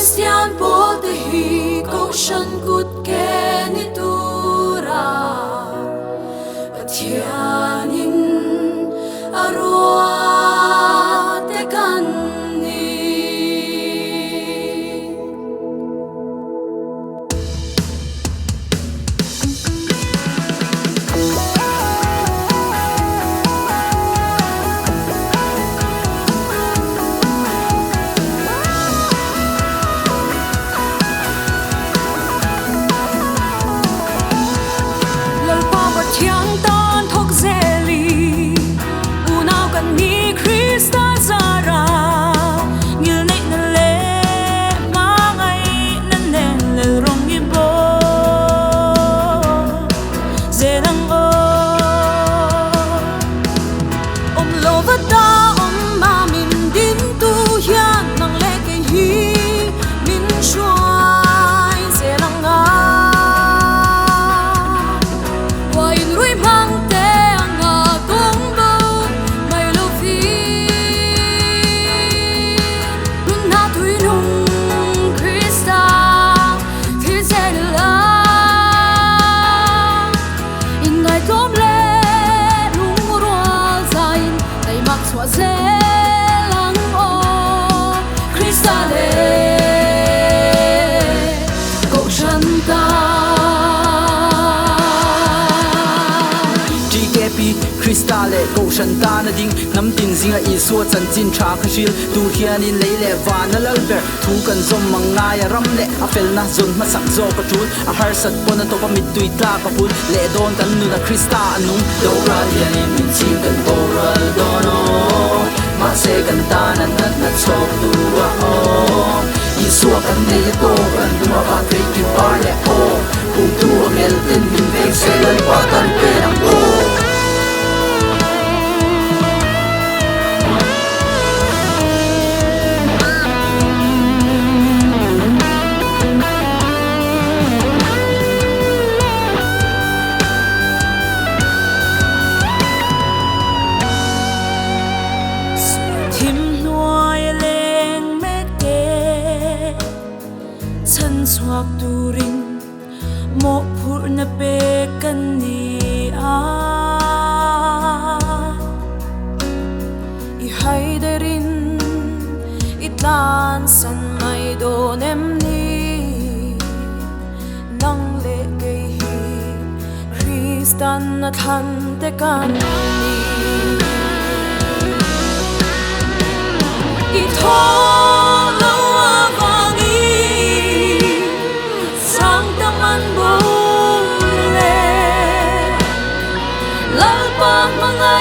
Christian po te hi ko shan kut ke ni tura pathianin arua te kan ni Thiang ton thok zeli unau kan ni Krista zara ngil nei na le mangai nan nen le rong i bo zelang o lo va da ma min din tu hian nang le ke hi min shuai zelang a zelang o Krista le ko shan ta GKP Krista le ko shan ta na ding nam tin zinga I so chan chin tha khashil tu hian in leile van lal ber thu kan zom manga ya ram le a fel na zon ma sak zo ka tun a har sat pon to pa mit tui ta ka pun le don kan nu na Krista anung do ra hian in min chim kan bo ral dono ma se kan ta na na chok tu a o I so kan ne to kan du ma ba tri ki par le o pu tu mel tin min ve se lal pa kan pe ang o swak turing mo phur na pe kan ni a I haiderin itlan san mai do nem ni nang le ke hi Kristan na than te kan ni I tho Lalpang mga